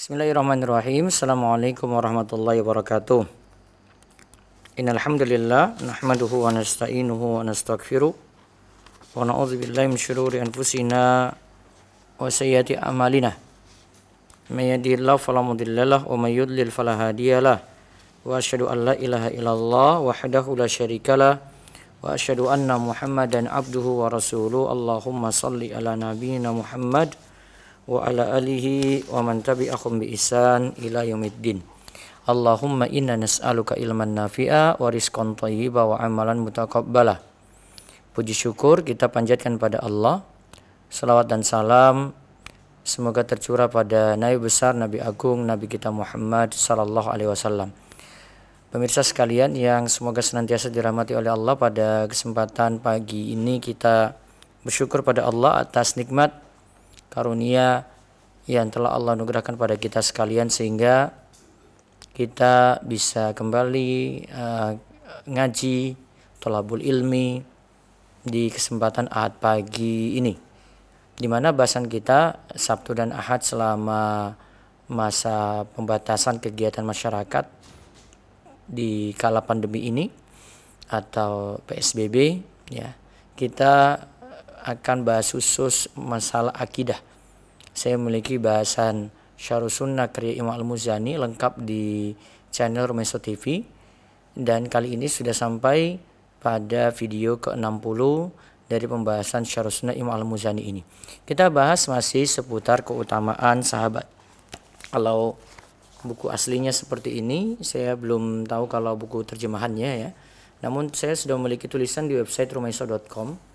Bismillahirrahmanirrahim. Assalamualaikum warahmatullahi wabarakatuh. Innal hamdalillah nahmaduhu wa nasta'inuhu wa nastaghfiruh wa na'udzu billahi min syururi anfusina wa sayyiati a'malina. May yahdihillahu fala mudhillalah wa may yudlil fala hadiyalah. Wa asyhadu an la ilaha illallah wahdahu la syarikalah wa asyhadu anna Muhammadan abduhu wa rasuluh. Allahumma shalli ala nabiyyina Muhammad wa ala alihi wa man tabi'ahum bi ihsan ila yaumiddin. Allahumma inna nas'aluka ilman nafi'a wa rizqan thayyiba wa amalan mutaqabbala. Puji syukur kita panjatkan pada Allah. Salawat dan salam semoga tercurah pada Nabi besar, Nabi agung, Nabi kita Muhammad sallallahu alaihi wasallam. Pemirsa sekalian yang semoga senantiasa dirahmati oleh Allah, pada kesempatan pagi ini kita bersyukur pada Allah atas nikmat karunia yang telah Allah anugerahkan pada kita sekalian, sehingga kita bisa kembali ngaji thalabul ilmi di kesempatan Ahad pagi ini, di mana bahasan kita Sabtu dan Ahad selama masa pembatasan kegiatan masyarakat di kala pandemi ini atau PSBB, ya, kita akan bahas khusus masalah akidah. Saya memiliki bahasan Syarhus Sunnah karya Imam Al-Muzani lengkap di channel Rumeso TV, dan kali ini sudah sampai pada video ke-60 dari pembahasan Syarhus Sunnah Imam Al-Muzani ini. Kita bahas masih seputar keutamaan sahabat. Kalau buku aslinya seperti ini, saya belum tahu kalau buku terjemahannya, ya. Namun saya sudah memiliki tulisan di website rumeso.com.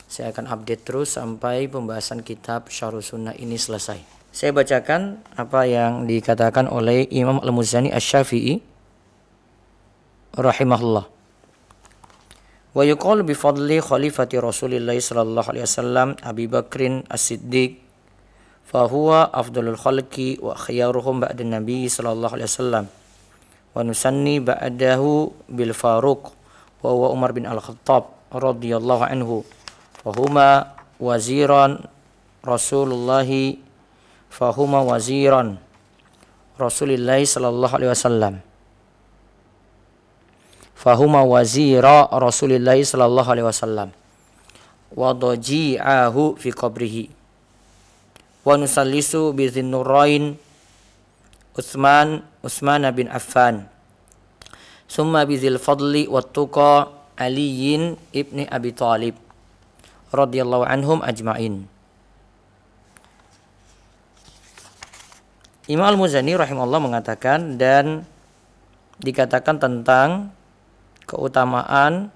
Saya akan update terus sampai pembahasan kitab Syarhus Sunnah ini selesai. Saya bacakan apa yang dikatakan oleh Imam Al-Muzani Asy-Syafi'i rahimahullah. Wa yuqalu bi fadli khalifati Rasulillah sallallahu alaihi wasallam Abi Bakrin As-Siddiq fa huwa afdalul khalqi wa khiyaruhum ba'da Nabi sallallahu alaihi wasallam, wa nusanni ba'dahu bil Faruq wa huwa Umar bin Al-Khattab radhiyallahu anhu. Fahuma waziran Rasulullahi Fahuma waziran Rasulillahi sallallahu alaihi wasallam. Fahuma wazira Rasulillahi sallallahu alaihi wasallam. Wa daji'ahu fi qabrihi. Wa nusallisu bi Dzinnurain Utsman bin Affan. Summa bi Dzil Fadli wat Tuqa Aliyin ibni Abi Thalib radhiyallahu anhum ajma'in. Imam Al-Muzani rahimahullah mengatakan, dan dikatakan tentang keutamaan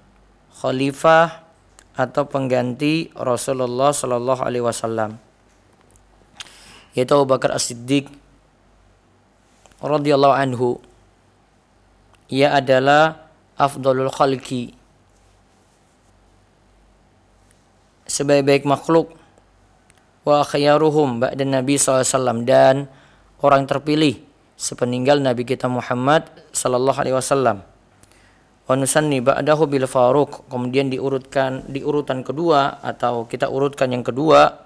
khalifah atau pengganti Rasulullah sallallahu alaihi wasallam, yaitu Abu Bakar As-Siddiq radhiyallahu anhu. Ia adalah afdalul khalqi, sebaik-baik makhluk, wa khairuhum ba'da Nabi SAW, dan orang terpilih sepeninggal Nabi kita Muhammad sallallahu alaihi wasallam. Wa nusanni ba'dahu bil Faruq, kemudian di urutan kedua atau kita urutkan yang kedua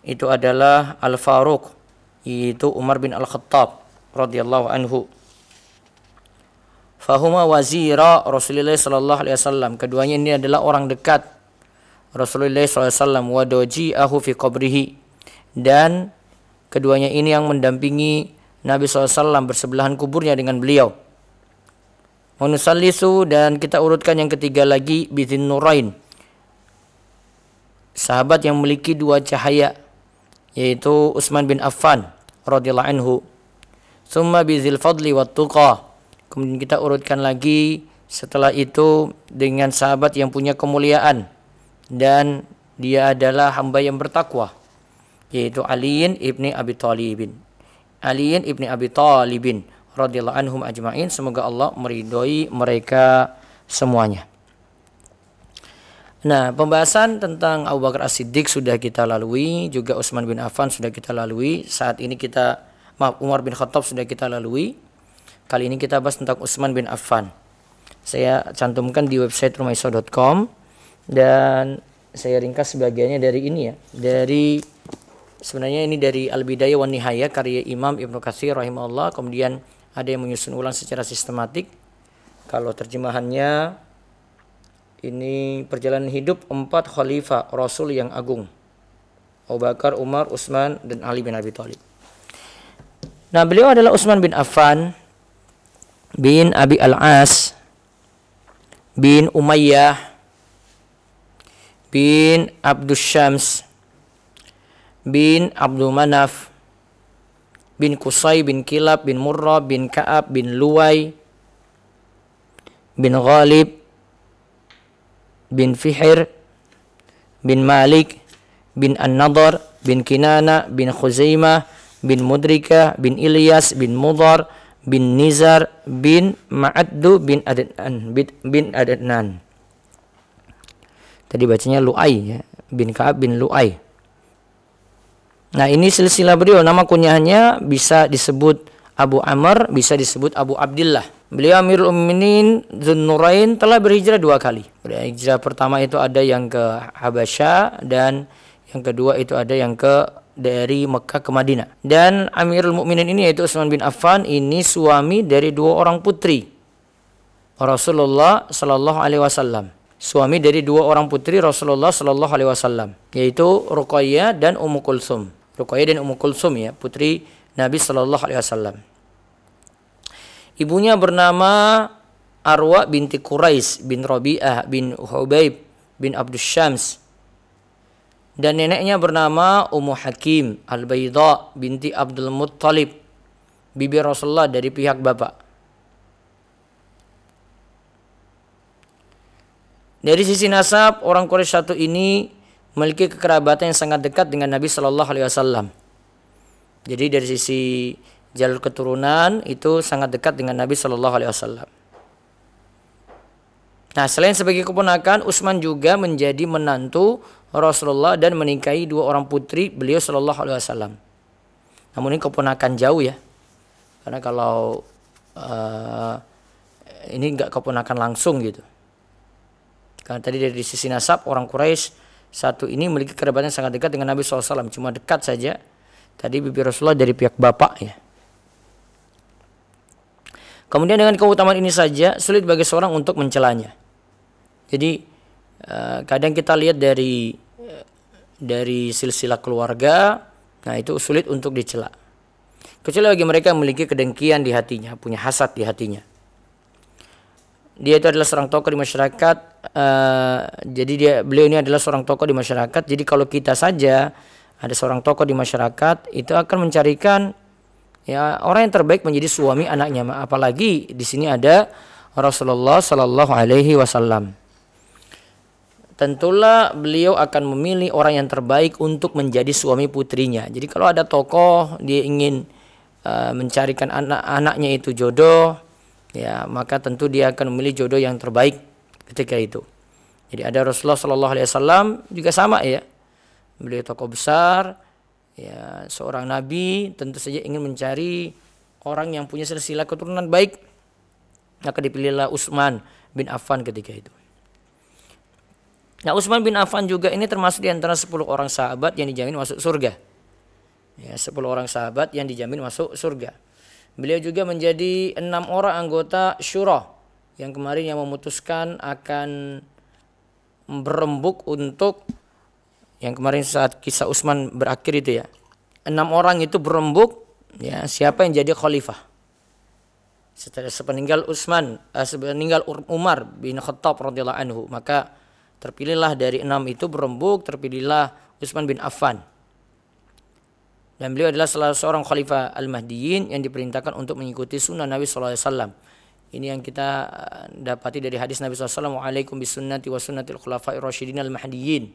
itu adalah Al Faruq, yaitu Umar bin Al-Khattab radhiyallahu anhu. Fahuma wazira Rasulullah sallallahu alaihi wasallam, keduanya ini adalah orang dekat Rasulullah SAW, wa daji'ahu fi qabrihi, dan keduanya ini yang mendampingi Nabi SAW bersebelahan kuburnya dengan beliau. Wa nusallisu, dan kita urutkan yang ketiga lagi, bi Dzinnurain, sahabat yang memiliki dua cahaya, yaitu Utsman bin Affan radhiyallahu anhu. Summa bi Dzil Fadli wat Tuqa, kemudian kita urutkan lagi setelah itu dengan sahabat yang punya kemuliaan dan dia adalah hamba yang bertakwa, yaitu Aliyin ibni Abi Thalibin. Aliyin ibni Abi Thalibin radhiyallahu anhum ajma'in, semoga Allah meridhoi mereka semuanya. Nah, pembahasan tentang Abu Bakar As-Siddiq sudah kita lalui, juga Utsman bin Affan sudah kita lalui. Saat ini Umar bin Khattab sudah kita lalui. Kali ini kita bahas tentang Utsman bin Affan. Saya cantumkan di website rumeso.com, dan saya ringkas sebagiannya dari ini, ya, dari Sebenarnya ini dari Al-Bidayah wan Nihayah karya Imam Ibnu Katsir rahimahullah. Kemudian ada yang menyusun ulang secara sistematik. Kalau terjemahannya, ini perjalanan hidup 4 khalifah Rasul yang agung, Abu Bakar, Umar, Utsman, dan Ali bin Abi Thalib. Nah, beliau adalah Utsman bin Affan bin Abi Al-As bin Umayyah bin Abdus Syams bin Abdul Manaf bin Qusay bin Kilab bin Murrah bin Ka'ab bin Luwai bin Ghalib bin Fihr bin Malik bin An-Nadhr bin Kinana bin Khuzaimah bin Mudrikah bin Ilyas bin Mudhar bin Nizar bin Ma'addu bin Adnan. Tadi bacanya Lu'ay ya, bin Ka'ab bin Lu'ay. Nah, ini silsilah beliau. Nama kunyahnya bisa disebut Abu Amr, bisa disebut Abu Abdillah. Beliau Amirul Mukminin Dzunnurain, telah berhijrah 2 kali. Hijrah pertama itu ada yang ke Habasyah, dan yang kedua itu ada yang dari Mekah ke Madinah. Dan Amirul Mukminin ini yaitu Utsman bin Affan ini suami dari 2 orang putri Rasulullah sallallahu alaihi wasallam. Suami dari 2 orang putri Rasulullah sallallahu alaihi wasallam, yaitu Ruqayyah dan Ummu Kulsum. Ruqayyah dan Ummu Kulsum ya, putri Nabi sallallahu alaihi wasallam. Ibunya bernama Arwa binti Quraisy bin Rabi'ah bin Hubaib bin Abdus Syams. Dan neneknya bernama Ummu Hakim Al-Bayda binti Abdul Muttalib, bibi Rasulullah dari pihak bapak. Dari sisi nasab, orang Quraisy satu ini memiliki kekerabatan yang sangat dekat dengan Nabi Shallallahu Alaihi Wasallam. Jadi dari sisi jalur keturunan itu sangat dekat dengan Nabi Shallallahu Alaihi Wasallam. Nah, selain sebagai keponakan, Utsman juga menjadi menantu Rasulullah dan menikahi 2 orang putri beliau Shallallahu Alaihi Wasallam. Namun ini keponakan jauh ya, karena kalau ini enggak keponakan langsung gitu. Karena tadi dari sisi nasab, orang Quraisy satu ini memiliki kekerabatan sangat dekat dengan Nabi SAW, cuma dekat saja. Tadi bibi Rasulullah dari pihak bapak ya. Kemudian dengan keutamaan ini saja sulit bagi seorang untuk mencelanya. Jadi kadang kita lihat dari silsilah keluarga, nah itu sulit untuk dicela. Kecuali bagi mereka yang memiliki kedengkian di hatinya, punya hasad di hatinya. Dia itu adalah seorang tokoh di masyarakat. Jadi beliau ini adalah seorang tokoh di masyarakat. Jadi kalau kita saja ada seorang tokoh di masyarakat, itu akan mencarikan ya orang yang terbaik menjadi suami anaknya. Apalagi di sini ada Rasulullah Sallallahu Alaihi Wasallam. Tentulah beliau akan memilih orang yang terbaik untuk menjadi suami putrinya. Jadi kalau ada tokoh dia ingin mencarikan anak-anaknya itu jodoh, ya maka tentu dia akan memilih jodoh yang terbaik ketika itu. Jadi ada Rasulullah Sallallahu Alaihi Wasallam juga sama ya. Beliau tokoh besar, ya seorang nabi, tentu saja ingin mencari orang yang punya silsilah keturunan baik. Maka dipilihlah Utsman bin Affan ketika itu. Nah, Utsman bin Affan juga ini termasuk di antara 10 orang sahabat yang dijamin masuk surga. Ya, 10 orang sahabat yang dijamin masuk surga. Beliau juga menjadi 6 orang anggota syura yang kemarin yang memutuskan akan berembuk untuk yang kemarin saat kisah Utsman berakhir itu ya. 6 orang itu berembuk ya siapa yang jadi khalifah. Sepeninggal sepeninggal Umar bin Khattab radhiyallahu anhu, maka terpilihlah dari 6 itu berembuk, terpilihlah Utsman bin Affan. Dan beliau adalah salah seorang khalifah al-Mahdiyin yang diperintahkan untuk mengikuti sunnah Nabi sallallahu alaihi wasallam. Ini yang kita dapati dari hadis Nabi sallallahu alaihi wasallam, "Alaikum bisunnati wa sunnatil khulafa'ir rasyidin al-mahdiyyin."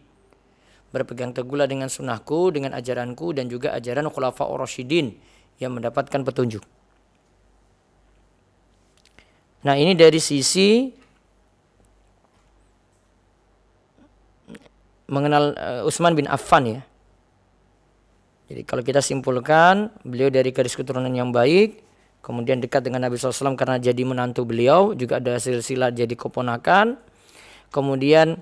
Berpegang teguhlah dengan sunnahku, dengan ajaranku dan juga ajaran khulafa'ur rasyidin yang mendapatkan petunjuk. Nah, ini dari sisi mengenal Utsman bin Affan ya. Jadi kalau kita simpulkan, beliau dari garis keturunan yang baik, kemudian dekat dengan Nabi SAW karena jadi menantu beliau, juga ada silsilah jadi keponakan. Kemudian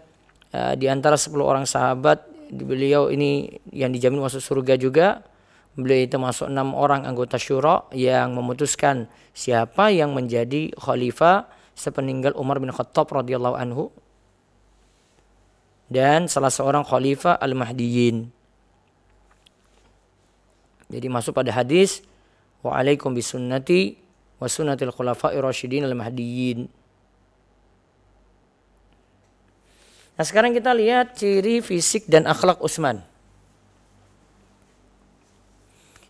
di antara 10 orang sahabat beliau ini yang dijamin masuk surga juga. Beliau itu masuk 6 orang anggota syura yang memutuskan siapa yang menjadi khalifah sepeninggal Umar bin Khattab radhiyallahu anhu. Dan salah seorang khalifah al-Mahdiyin. Jadi masuk pada hadis wa alaikum bisunnati wa sunnatil khulafa'ir rasyidin al-mahdiyyin. Nah, sekarang kita lihat ciri fisik dan akhlak Utsman.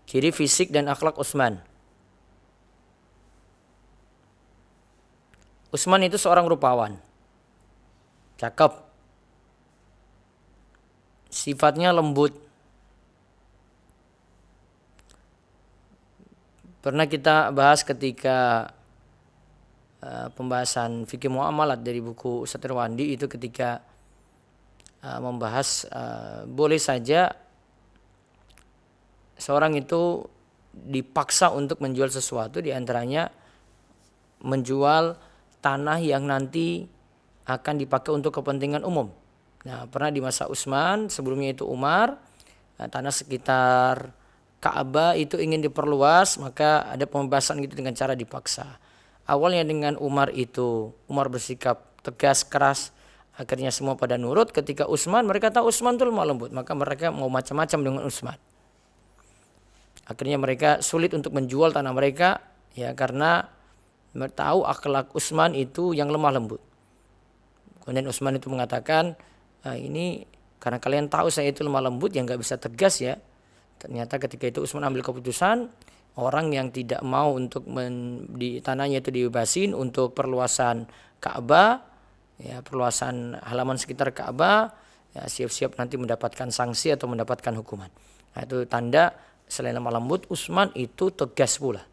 Ciri fisik dan akhlak Utsman. Utsman itu seorang rupawan. Cakep. Sifatnya lembut. Pernah kita bahas ketika pembahasan fikih muamalat dari buku Ustaz Irwandi itu ketika membahas boleh saja seorang itu dipaksa untuk menjual sesuatu, diantaranya menjual tanah yang nanti akan dipakai untuk kepentingan umum. Nah, pernah di masa Utsman, sebelumnya itu Umar, tanah sekitar Ka'bah itu ingin diperluas, maka ada pembebasan gitu dengan cara dipaksa. Awalnya dengan Umar bersikap tegas, keras, akhirnya semua pada nurut. Ketika Utsman, mereka tahu Utsman itu lemah lembut, maka mereka mau macam-macam dengan Utsman. Akhirnya mereka sulit untuk menjual tanah mereka, ya, karena mereka tahu akhlak Utsman itu yang lemah lembut. Kemudian Utsman itu mengatakan, ini karena kalian tahu saya itu lemah lembut yang nggak bisa tegas ya. Ternyata ketika itu Utsman ambil keputusan, orang yang tidak mau untuk di tanahnya itu dibebasin untuk perluasan Ka'bah, ya, perluasan halaman sekitar Ka'bah, ya, siap-siap nanti mendapatkan sanksi atau mendapatkan hukuman. Nah, itu tanda selain lemah lembut, Utsman itu tegas pula.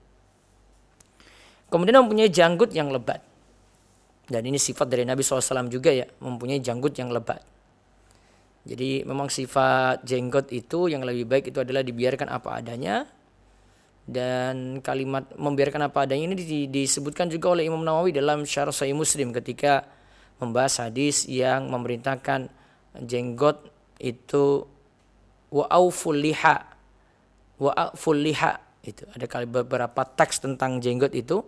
Kemudian mempunyai janggut yang lebat. Dan ini sifat dari Nabi SAW juga ya, mempunyai janggut yang lebat. Jadi memang sifat jenggot itu yang lebih baik itu adalah dibiarkan apa adanya. Dan kalimat membiarkan apa adanya ini disebutkan juga oleh Imam Nawawi dalam Syarh Sahih Muslim ketika membahas hadis yang memerintahkan jenggot itu wa'auful liha. Wa'aful liha itu ada beberapa teks tentang jenggot itu,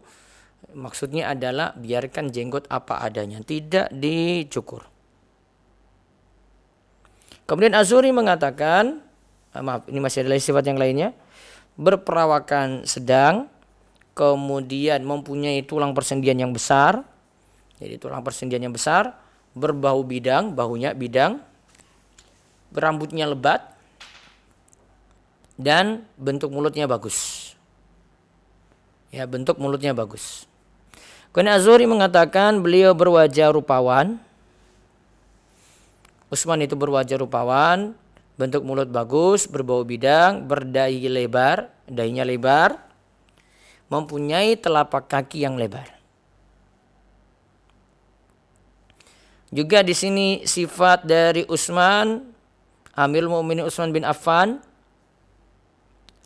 maksudnya adalah biarkan jenggot apa adanya, tidak dicukur. Kemudian Az-Zuhri mengatakan, ini masih ada sifat yang lainnya, berperawakan sedang, kemudian mempunyai tulang persendian yang besar, jadi tulang persendian yang besar, berbau bidang, bahunya bidang, berambutnya lebat, dan bentuk mulutnya bagus. Ya, bentuk mulutnya bagus. Kemudian Az-Zuhri mengatakan beliau berwajah rupawan. Utsman itu berwajah rupawan, bentuk mulut bagus, berbau bidang, berdahi lebar, dahinya lebar, mempunyai telapak kaki yang lebar. Juga di sini sifat dari Utsman, Amirul Mukminin Utsman bin Affan,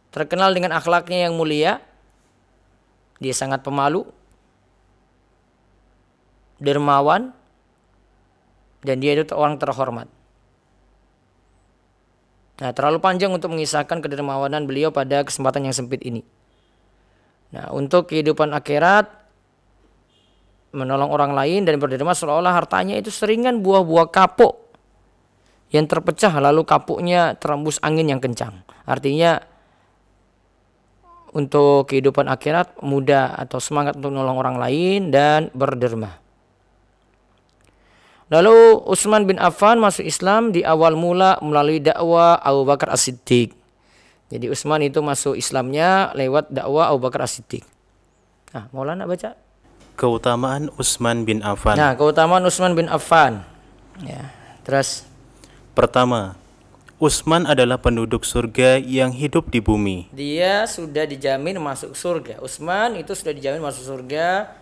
terkenal dengan akhlaknya yang mulia. Dia sangat pemalu, dermawan, dan dia itu orang terhormat. Nah, terlalu panjang untuk mengisahkan kedermawanan beliau pada kesempatan yang sempit ini. Nah, untuk kehidupan akhirat, menolong orang lain dan berderma seolah-olah hartanya itu seringan buah-buah kapuk yang terpecah lalu kapuknya terembus angin yang kencang. Artinya untuk kehidupan akhirat mudah atau semangat untuk menolong orang lain dan berderma. Lalu Utsman bin Affan masuk Islam di awal mula melalui dakwah Abu Bakar As-Siddiq. Jadi Utsman itu masuk Islamnya lewat dakwah Abu Bakar As-Siddiq. Nah, Maulana baca. Keutamaan Utsman bin Affan. Nah, keutamaan Utsman bin Affan. Ya, terus. Pertama, Utsman adalah penduduk surga yang hidup di bumi. Dia sudah dijamin masuk surga. Utsman itu sudah dijamin masuk surga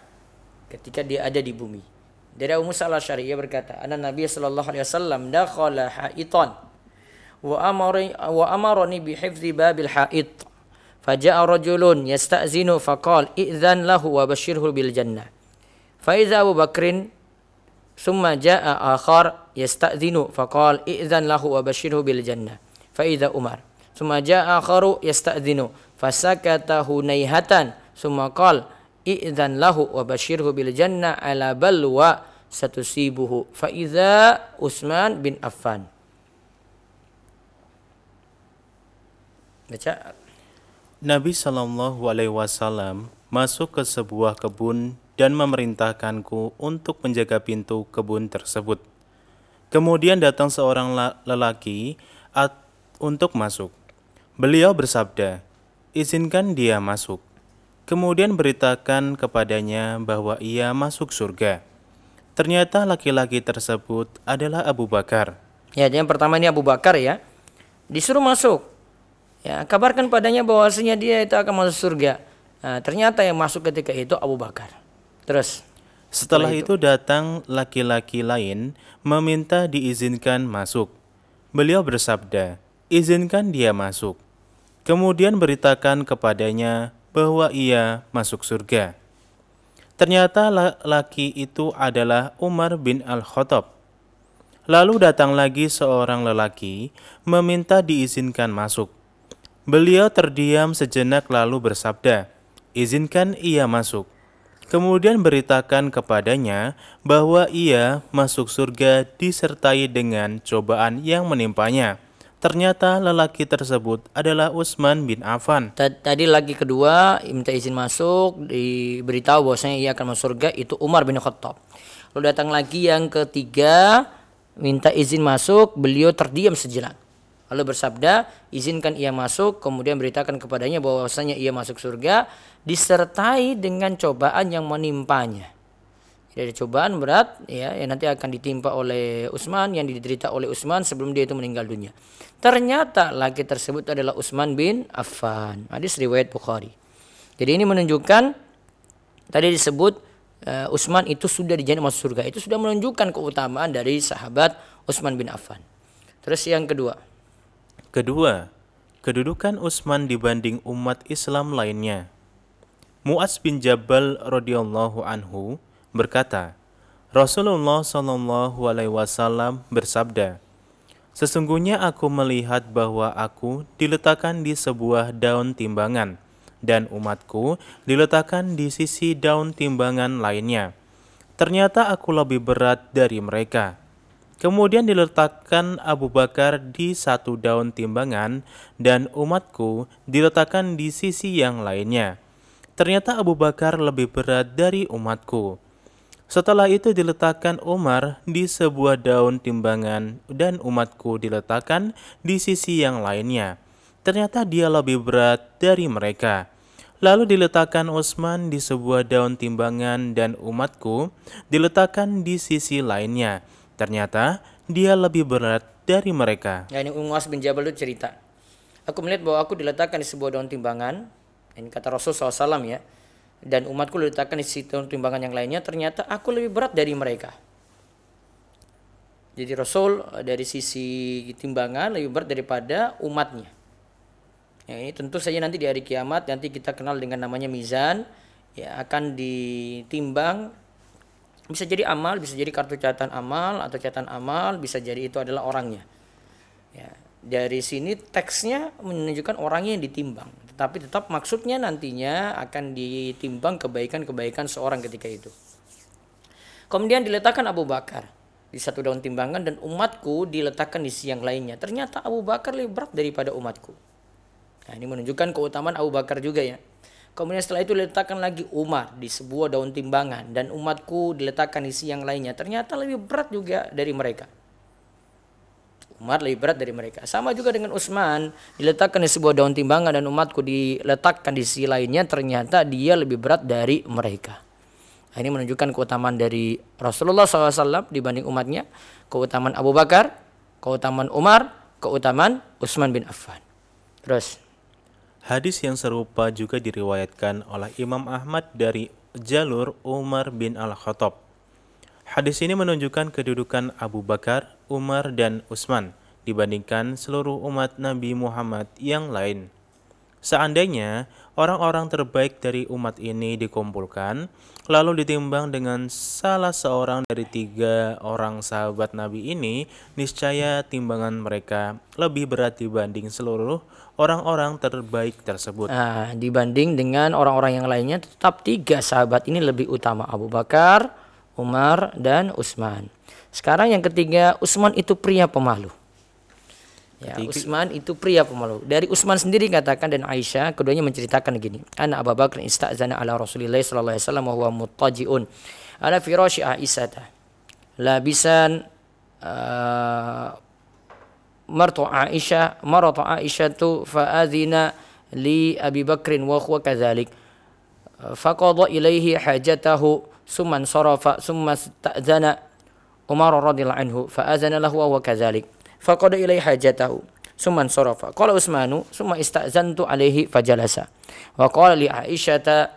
ketika dia ada di bumi. Dari Abu Musa al-Asy'ari berkata, "Anna Nabi sallallahu alaihi wasallam dakhala ha'itan wa amarani bi hifdzi babil ha'it. Faja'a rajulun yasta'zinu faqala i'dzan lahu wa basyirhu bil jannah. Fa idza Abu Bakrin Summa jaa akhar yasta'dhinu faqala i'dhan lahu wa basyirhu bil jannah. Fa idza Umar. Summa jaa akharu yasta'dhinu fasakata hunaihatan. Summa qala i'dhan lahu wa basyirhu bil jannah ala balwa satusibuhu. Fa idza Utsman bin Affan. Baca. Nabi Shallallahu Alaihi Wasallam masuk ke sebuah kebun dan memerintahkanku untuk menjaga pintu kebun tersebut. Kemudian datang seorang lelaki untuk masuk. Beliau bersabda, izinkan dia masuk. Kemudian beritakan kepadanya bahwa ia masuk surga. Ternyata laki-laki tersebut adalah Abu Bakar. Ya, yang pertama ini Abu Bakar ya. Disuruh masuk. Ya, kabarkan padanya bahwasanya dia itu akan masuk surga. Nah, ternyata yang masuk ketika itu Abu Bakar. Terus setelah itu datang laki-laki lain meminta diizinkan masuk. Beliau bersabda, izinkan dia masuk. Kemudian beritakan kepadanya bahwa ia masuk surga. Ternyata laki itu adalah Umar bin Al-Khattab. Lalu datang lagi seorang lelaki meminta diizinkan masuk. Beliau terdiam sejenak lalu bersabda, izinkan ia masuk. Kemudian beritakan kepadanya bahwa ia masuk surga disertai dengan cobaan yang menimpanya. Ternyata lelaki tersebut adalah Utsman bin Affan. Tadi lagi kedua minta izin masuk, diberitahu bahwasanya ia akan masuk surga, itu Umar bin Khattab. Lalu datang lagi yang ketiga minta izin masuk, beliau terdiam sejenak. Lalu bersabda, izinkan ia masuk, kemudian beritakan kepadanya bahwasanya ia masuk surga disertai dengan cobaan yang menimpanya. Jadi cobaan berat ya yang nanti akan ditimpa oleh Utsman, yang diderita oleh Utsman sebelum dia itu meninggal dunia. Ternyata laki tersebut adalah Utsman bin Affan. Hadis riwayat Bukhari. Jadi ini menunjukkan tadi disebut Utsman itu sudah dijamin masuk surga. Itu sudah menunjukkan keutamaan dari sahabat Utsman bin Affan. Terus yang kedua, kedudukan Utsman dibanding umat Islam lainnya. Mu'adz bin Jabal radhiyallahu anhu berkata, Rasulullah Shallallahu Alaihi Wasallam bersabda, sesungguhnya aku melihat bahwa aku diletakkan di sebuah daun timbangan dan umatku diletakkan di sisi daun timbangan lainnya. Ternyata aku lebih berat dari mereka. Kemudian diletakkan Abu Bakar di satu daun timbangan dan umatku diletakkan di sisi yang lainnya. Ternyata Abu Bakar lebih berat dari umatku. Setelah itu diletakkan Umar di sebuah daun timbangan dan umatku diletakkan di sisi yang lainnya. Ternyata dia lebih berat dari mereka. Lalu diletakkan Utsman di sebuah daun timbangan dan umatku diletakkan di sisi lainnya. Ternyata dia lebih berat dari mereka. Ya, ini Mu'adz bin Jabal itu cerita. Aku melihat bahwa aku diletakkan di sebuah daun timbangan. Ini kata Rasul SAW ya. Dan umatku diletakkan di sisi daun timbangan yang lainnya. Ternyata aku lebih berat dari mereka. Jadi Rasul dari sisi timbangan lebih berat daripada umatnya. Ya, ini tentu saja nanti di hari kiamat nanti kita kenal dengan namanya mizan. Ya, akan ditimbang. Bisa jadi amal, bisa jadi kartu catatan amal atau catatan amal, bisa jadi itu adalah orangnya. Ya, dari sini teksnya menunjukkan orangnya yang ditimbang, tetapi tetap maksudnya nantinya akan ditimbang kebaikan-kebaikan seorang ketika itu. Kemudian diletakkan Abu Bakar di satu daun timbangan dan umatku diletakkan di sisi yang lainnya. Ternyata Abu Bakar lebih berat daripada umatku. Nah, ini menunjukkan keutamaan Abu Bakar juga ya. Kemudian setelah itu diletakkan lagi Umar di sebuah daun timbangan dan umatku diletakkan di sisi yang lainnya. Ternyata lebih berat juga dari mereka. Umar lebih berat dari mereka. Sama juga dengan Utsman, diletakkan di sebuah daun timbangan dan umatku diletakkan di sisi lainnya. Ternyata dia lebih berat dari mereka. Nah, ini menunjukkan keutamaan dari Rasulullah SAW dibanding umatnya. Keutamaan Abu Bakar, keutamaan Umar, keutamaan Utsman bin Affan. Terus hadis yang serupa juga diriwayatkan oleh Imam Ahmad dari jalur Umar bin Al-Khattab. Hadis ini menunjukkan kedudukan Abu Bakar, Umar, dan Utsman dibandingkan seluruh umat Nabi Muhammad yang lain. Seandainya orang-orang terbaik dari umat ini dikumpulkan, lalu ditimbang dengan salah seorang dari 3 orang sahabat Nabi ini, niscaya timbangan mereka lebih berat dibanding seluruh orang-orang terbaik tersebut. Nah, dibanding dengan orang-orang yang lainnya, tetap 3 sahabat ini lebih utama, Abu Bakar, Umar, dan Utsman. Sekarang yang ketiga, Utsman itu pria pemalu. Ya, Utsman itu pria pemalu. Dari Utsman sendiri katakan dan Aisyah, keduanya menceritakan begini. Ana Abu Bakar ista'zana ala Rasulillah sallallahu alaihi wasallam wa huwa muttaji'un ala firasy Aisyah. Labisan martu Aisyah tu fa'adhina li Abi Bakrin wa huwa kadzalik. Faqada ilaihi hajatahu summan sarafa summa ista'zana Umar radhiyallahu anhu fa'azana lahu wa huwa kadzalik. Faqada ilaihi hajatahu summan sarafa. Qala Utsmanu summa ista'zantu alaihi fajalasa. Wa qala li Aisyata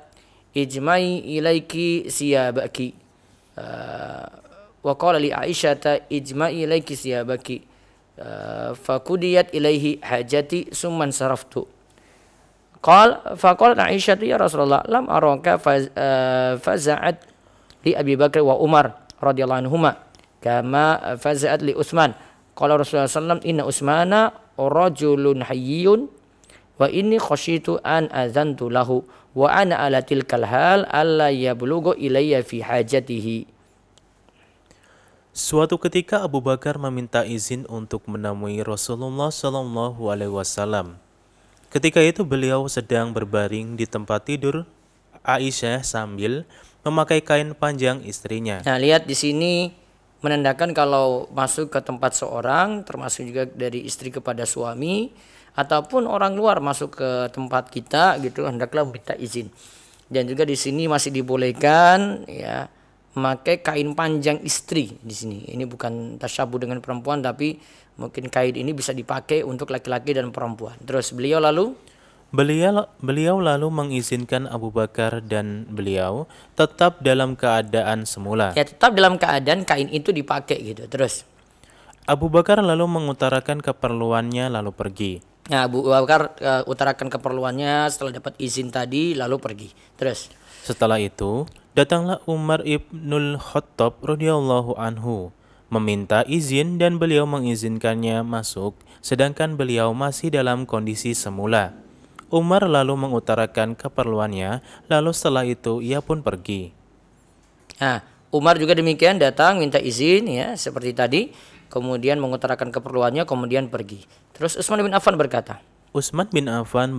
ijma'i ilaiki siyabaki. Wa qala li Aisyata ijma'i ilaiki siyabaki. Fakudiyat ilaihi hajati summan saraftu. Faqalat Aisyah ya Rasulullah lam araka faza'at li Abi Bakr wa Umar radhiyallahu anhuma kama faza'at li Utsman. Qala Rasulullah sallallahu inna Utsmana rajulun hayyun wa inni khasyitu an azantu lahu wa ana ala tilkal hal alla yablughu ilayya fi hajatihi. Suatu ketika Abu Bakar meminta izin untuk menemui Rasulullah Shallallahu Alaihi Wasallam. Ketika itu beliau sedang berbaring di tempat tidur Aisyah sambil memakai kain panjang istrinya. Nah, lihat di sini menandakan kalau masuk ke tempat seorang, termasuk juga dari istri kepada suami, ataupun orang luar masuk ke tempat kita, gitu, hendaklah minta izin. Dan juga di sini masih dibolehkan, ya, memakai kain panjang istri di sini. Ini bukan tasyabuh dengan perempuan, tapi mungkin kain ini bisa dipakai untuk laki-laki dan perempuan. Terus beliau lalu mengizinkan Abu Bakar dan beliau tetap dalam keadaan semula. Ya, tetap dalam keadaan kain itu dipakai gitu. Terus Abu Bakar lalu mengutarakan keperluannya lalu pergi. Nah, Abu Bakar utarakan keperluannya setelah dapat izin tadi lalu pergi. Terus setelah itu datanglah Umar ibnul Khattab radhiyallahu anhu meminta izin dan beliau mengizinkannya masuk sedangkan beliau masih dalam kondisi semula. Umar lalu mengutarakan keperluannya, lalu setelah itu ia pun pergi. Nah, Umar juga demikian, datang minta izin, ya seperti tadi, kemudian mengutarakan keperluannya, kemudian pergi. Terus Utsman bin Affan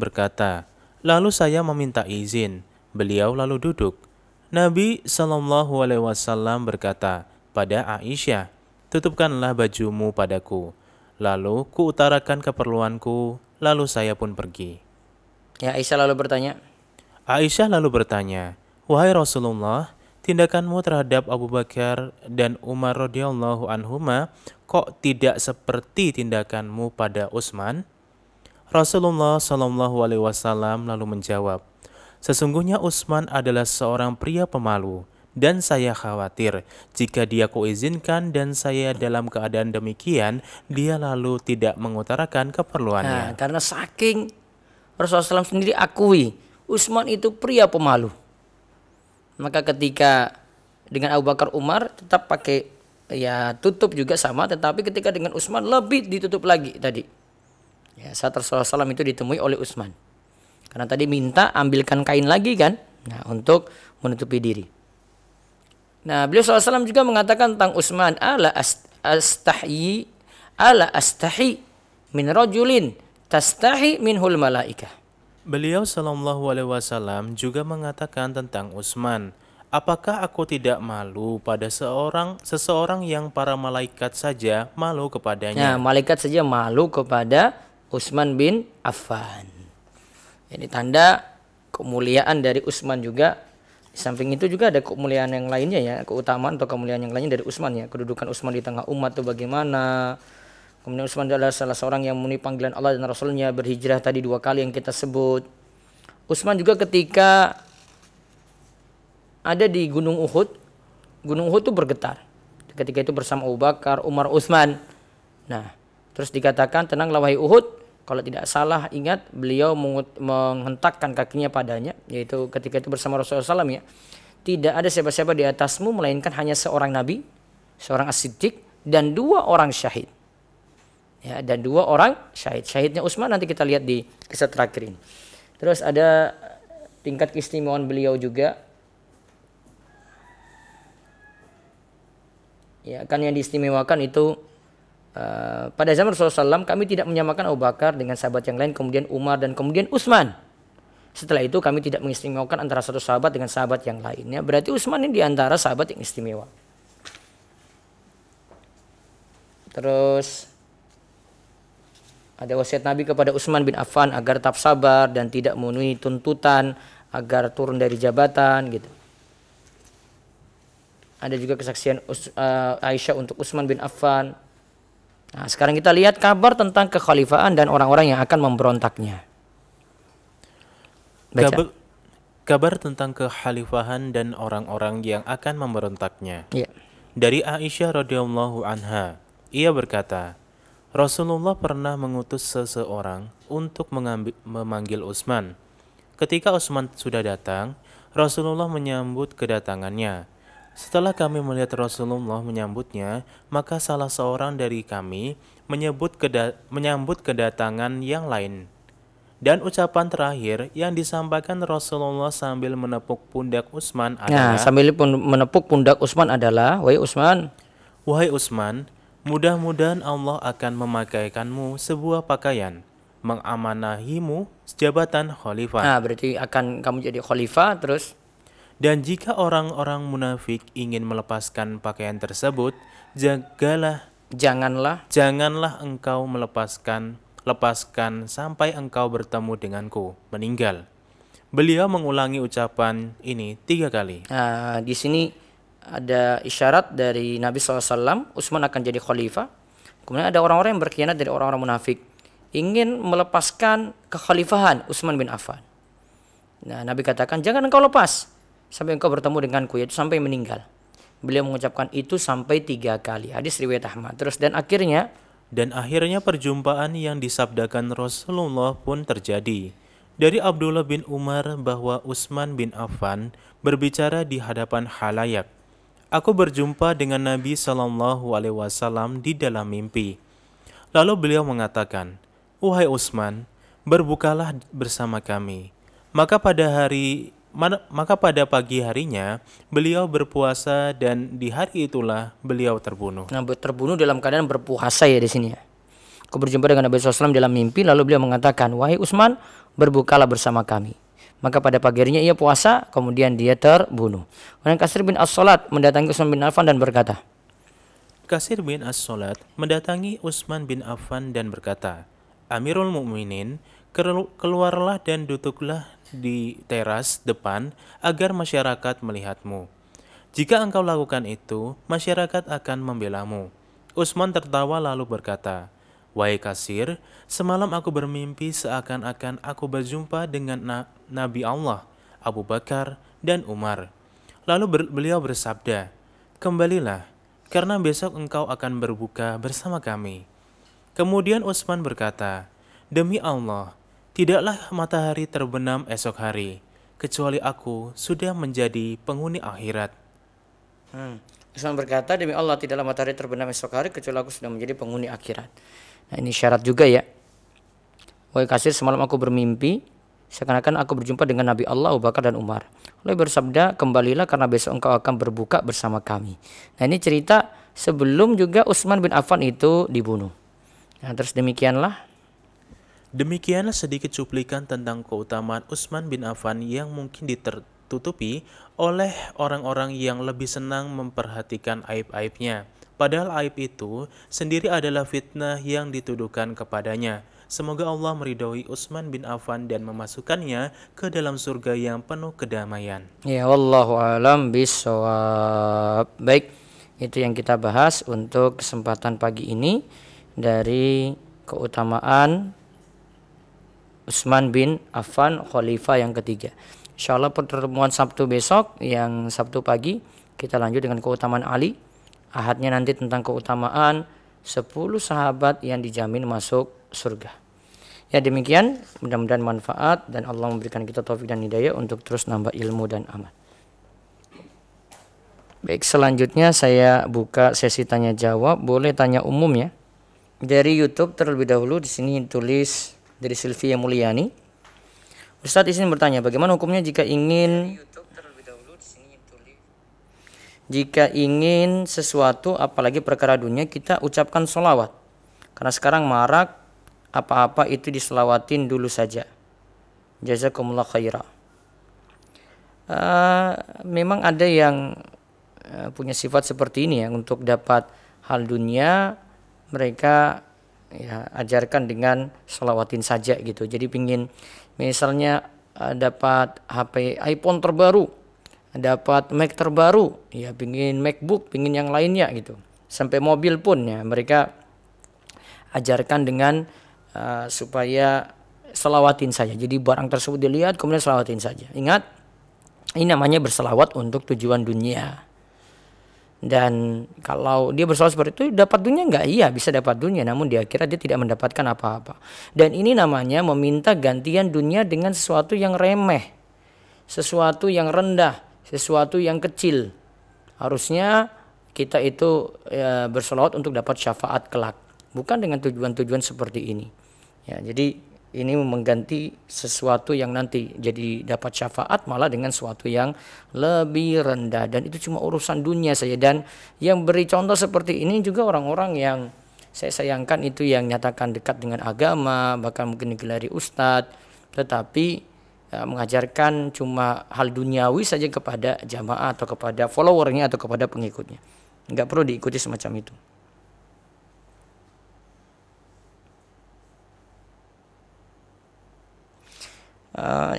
berkata, lalu saya meminta izin, beliau lalu duduk. Nabi Shallallahu Alaihi Wasallam berkata pada Aisyah, tutupkanlah bajumu padaku. Lalu kuutarakan keperluanku, lalu saya pun pergi. Ya, Aisyah lalu bertanya, wahai Rasulullah, tindakanmu terhadap Abu Bakar dan Umar radhiyallahu anhuma kok tidak seperti tindakanmu pada Utsman? Rasulullah Shallallahu Alaihi Wasallam lalu menjawab, sesungguhnya Utsman adalah seorang pria pemalu dan saya khawatir jika dia kuizinkan dan saya dalam keadaan demikian, dia lalu tidak mengutarakan keperluannya. Nah, karena saking Rasulullah SAW sendiri akui Utsman itu pria pemalu. Maka ketika dengan Abu Bakar Umar tetap pakai ya tutup juga sama, tetapi ketika dengan Utsman lebih ditutup lagi tadi. Ya, saat Rasulullah SAW itu ditemui oleh Utsman. Karena tadi minta ambilkan kain lagi kan, nah, untuk menutupi diri. Nah, beliau SAW juga mengatakan tentang Utsman, ala astahi min rajulin tastahi minhul malaikah. Beliau Shallallahu Alaihi Wasallam juga mengatakan tentang Utsman, apakah aku tidak malu pada seseorang yang para malaikat saja malu kepadanya? Nah, malaikat saja malu kepada Utsman bin Affan. Ini tanda kemuliaan dari Utsman juga. Di samping itu juga ada kemuliaan yang lainnya ya, keutamaan atau kemuliaan yang lainnya dari Utsman ya. Kedudukan Utsman di tengah umat itu bagaimana? Kemudian Utsman adalah salah seorang yang memenuhi panggilan Allah dan Rasulnya, berhijrah tadi 2 kali yang kita sebut. Utsman juga ketika ada di Gunung Uhud itu bergetar. Ketika itu bersama Abu Bakar, Umar, Utsman. Nah, terus dikatakan tenanglah wahai Uhud, Kalau tidak salah ingat, beliau menghentakkan kakinya padanya, yaitu ketika itu bersama Rasulullah SAW ya. Tidak ada siapa-siapa di atasmu melainkan hanya seorang nabi, seorang as-siddiq, dan 2 orang syahid. Ya, dan 2 orang syahid. Syahidnya Utsman nanti kita lihat di kisah terakhir ini. Terus ada tingkat keistimewaan beliau juga. Ya, kan yang diistimewakan itu pada zaman Rasulullah SAW kami tidak menyamakan Abu Bakar dengan sahabat yang lain, kemudian Umar dan kemudian Utsman. Setelah itu kami tidak mengistimewakan antara satu sahabat dengan sahabat yang lainnya. Berarti Utsman ini diantara sahabat yang istimewa. Terus ada wasiat Nabi kepada Utsman bin Affan agar tetap sabar dan tidak memenuhi tuntutan agar turun dari jabatan gitu. Ada juga kesaksian Aisyah untuk Utsman bin Affan. Nah, sekarang kita lihat kabar tentang kekhalifahan dan orang-orang yang akan memberontaknya. Kabar tentang kekhalifahan dan orang-orang yang akan memberontaknya. Ya. Dari Aisyah radhiyallahu anha, ia berkata, Rasulullah pernah mengutus seseorang untuk memanggil Utsman. Ketika Utsman sudah datang, Rasulullah menyambut kedatangannya. Setelah kami melihat Rasulullah menyambutnya, maka salah seorang dari kami menyambut kedatangan yang lain. Dan ucapan terakhir yang disampaikan Rasulullah sambil menepuk pundak Utsman adalah, sambil menepuk pundak Utsman adalah, wahai Utsman, mudah-mudahan Allah akan memakaikanmu sebuah pakaian, mengamanahimu jabatan khalifah. Nah, berarti akan kamu jadi khalifah. Terus, dan jika orang-orang munafik ingin melepaskan pakaian tersebut, janganlah engkau lepaskan sampai engkau bertemu denganku, meninggal. Beliau mengulangi ucapan ini 3 kali. Nah, di sini ada isyarat dari Nabi SAW, Utsman akan jadi khalifah. Kemudian ada orang-orang yang berkhianat dari orang-orang munafik, ingin melepaskan kekhalifahan Utsman bin Affan. Nah, Nabi katakan, jangan engkau lepas sampai engkau bertemu denganku, yaitu sampai meninggal. Beliau mengucapkan itu sampai 3 kali. Hadis riwayat Ahmad. Terus dan akhirnya perjumpaan yang disabdakan Rasulullah pun terjadi. Dari Abdullah bin Umar bahwa Utsman bin Affan berbicara di hadapan khalayak. Aku berjumpa dengan Nabi SAW di dalam mimpi. Lalu beliau mengatakan, wahai Utsman, berbukalah bersama kami. Maka pada pagi harinya beliau berpuasa dan di hari itulah beliau terbunuh. Nah, terbunuh dalam keadaan berpuasa ya di sini ya. Aku berjumpa dengan Nabi SAW dalam mimpi, lalu beliau mengatakan, wahai Utsman, berbukalah bersama kami. Maka pada pagi harinya ia puasa, kemudian dia terbunuh. Kemudian Kasir bin As-Salat mendatangi Utsman bin Affan dan berkata, Kasir bin As-Salat mendatangi Utsman bin Affan dan berkata, Amirul Mukminin, keluarlah dan duduklah di teras depan agar masyarakat melihatmu. Jika engkau lakukan itu, masyarakat akan membelamu. Utsman tertawa lalu berkata, wahai Kasir, semalam aku bermimpi seakan-akan aku berjumpa dengan Nabi Allah, Abu Bakar, dan Umar. Lalu beliau bersabda, kembalilah, karena besok engkau akan berbuka bersama kami. Kemudian Utsman berkata, demi Allah, tidaklah matahari terbenam esok hari, kecuali aku sudah menjadi penghuni akhirat. Utsman berkata, demi Allah, tidaklah matahari terbenam esok hari, kecuali aku sudah menjadi penghuni akhirat. Nah, ini syarat juga ya. Wahai Kasir, semalam aku bermimpi seakan-akan aku berjumpa dengan Nabi Allah, Abu Bakar dan Umar. Lalu bersabda, kembalilah karena besok engkau akan berbuka bersama kami. Nah, ini cerita sebelum juga Utsman bin Affan itu dibunuh. Nah, terus demikianlah sedikit cuplikan tentang keutamaan Utsman bin Affan yang mungkin ditutupi oleh orang-orang yang lebih senang memperhatikan aib-aibnya. Padahal aib itu sendiri adalah fitnah yang dituduhkan kepadanya. Semoga Allah meridhoi Utsman bin Affan dan memasukkannya ke dalam surga yang penuh kedamaian. Ya, wallahu alam bishawab. Baik, itu yang kita bahas untuk kesempatan pagi ini dari keutamaan Utsman bin Affan, khalifah yang ketiga. Insyaallah pertemuan Sabtu besok, yang Sabtu pagi, kita lanjut dengan keutamaan Ali. Ahadnya nanti tentang keutamaan 10 sahabat yang dijamin masuk surga. Ya demikian, mudah-mudahan manfaat dan Allah memberikan kita taufik dan hidayah untuk terus nambah ilmu dan amal. Baik, selanjutnya saya buka sesi tanya jawab. Boleh tanya umum ya. Dari YouTube terlebih dahulu, di sini tulis dari Sylvia Mulyani. Ustadz izin bertanya, bagaimana hukumnya jika ingin sesuatu, apalagi perkara dunia, kita ucapkan sholawat? Karena sekarang marak apa-apa itu diselawatin dulu saja. Jazakumullah khairah. Memang ada yang punya sifat seperti ini ya, untuk dapat hal dunia mereka ya ajarkan dengan selawatin saja gitu. Jadi pingin misalnya dapat HP iPhone terbaru, dapat Mac terbaru, ya pingin MacBook, pingin yang lainnya gitu. Sampai mobil pun ya mereka ajarkan dengan supaya selawatin saja. Jadi barang tersebut dilihat kemudian selawatin saja. Ingat, ini namanya berselawat untuk tujuan dunia. Dan kalau dia berselawat seperti itu dapat dunia enggak? Iya, bisa dapat dunia, namun di akhirat dia tidak mendapatkan apa-apa. Dan ini namanya meminta gantian dunia dengan sesuatu yang remeh, sesuatu yang rendah, sesuatu yang kecil. Harusnya kita itu berselawat untuk dapat syafaat kelak, bukan dengan tujuan-tujuan seperti ini. Ya, jadi ini mengganti sesuatu yang nanti jadi dapat syafaat malah dengan sesuatu yang lebih rendah, dan itu cuma urusan dunia saja. Dan yang beri contoh seperti ini juga orang-orang yang saya sayangkan itu yang nyatakan dekat dengan agama, bahkan mungkin digelari ustadz, tetapi mengajarkan cuma hal duniawi saja kepada jamaah atau kepada followernya atau kepada pengikutnya. Enggak perlu diikuti semacam itu.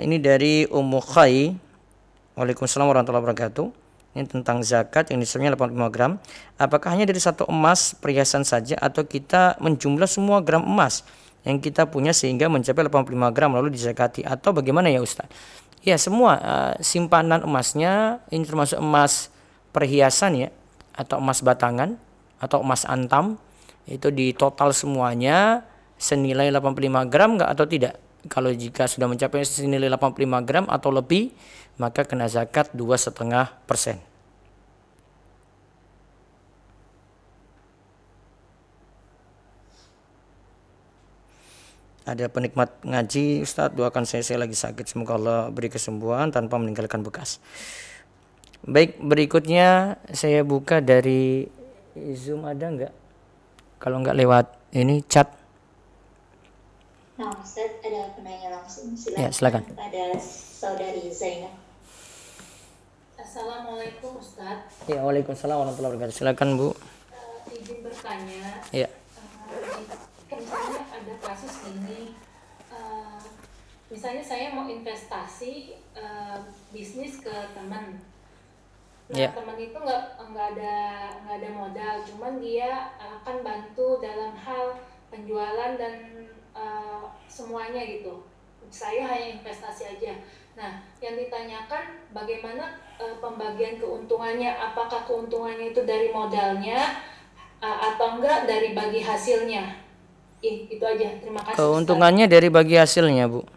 Ini dari Ummu Khai. Waalaikumsalam warahmatullahi wabarakatuh. Ini tentang zakat yang disebutnya 85 gram. Apakah hanya dari satu emas perhiasan saja atau kita menjumlah semua gram emas yang kita punya sehingga mencapai 85 gram lalu dizakati, atau bagaimana ya Ustaz? Ya, semua simpanan emasnya, ini termasuk emas perhiasan ya, atau emas batangan atau emas antam, itu di total semuanya senilai 85 gram enggak atau tidak? Kalau jika sudah mencapai senilai 85 gram atau lebih, maka kena zakat 2,5%. Ada penikmat ngaji, Ustadz doakan saya lagi sakit, semoga Allah beri kesembuhan tanpa meninggalkan bekas. Baik, berikutnya saya buka dari Zoom, ada enggak? Kalau enggak lewat ini chat. Nah, Ustaz, ada penanya langsung. Silakan. Ya, silakan. Ada saudari Zainab. Assalamualaikum Ustaz. Ya, waalaikumsalam warahmatullahi wabarakatuh. Silakan Bu. Izin bertanya. Ya. Misalnya ada kasus ini, misalnya saya mau investasi bisnis ke teman. Nah, Ya. teman itu nggak ada modal, cuman dia akan bantu dalam hal penjualan dan semuanya gitu. Saya hanya investasi aja. Nah, yang ditanyakan bagaimana pembagian keuntungannya? Apakah keuntungannya itu dari modalnya atau enggak dari bagi hasilnya? Itu aja. Terima kasih. Keuntungannya Ustaz. Dari bagi hasilnya, Bu.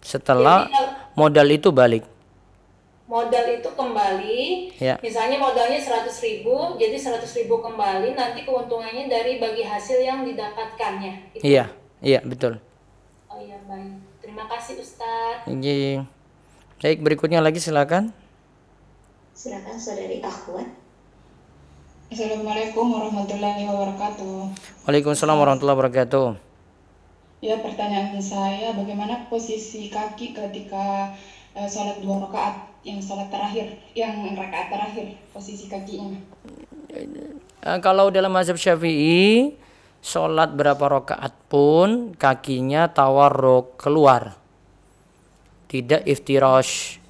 Setelah modal itu balik. Modal itu kembali, ya. Misalnya modalnya 100.000, jadi 100.000 kembali, nanti keuntungannya dari bagi hasil yang didapatkannya. Itu. Iya, betul. Oh iya, baik. Terima kasih Ustadz. Iya. Baik, berikutnya lagi silakan. Silakan saudari Akhwat. Assalamualaikum warahmatullahi wabarakatuh. Waalaikumsalam warahmatullahi wabarakatuh. Ya, pertanyaan saya, bagaimana posisi kaki ketika sholat 2 rakaat, yang sholat terakhir, yang rakaat terakhir, posisi kakinya? Kalau dalam mazhab Syafi'i, sholat berapa rakaat pun kakinya tawarruk, keluar, tidak iftirash.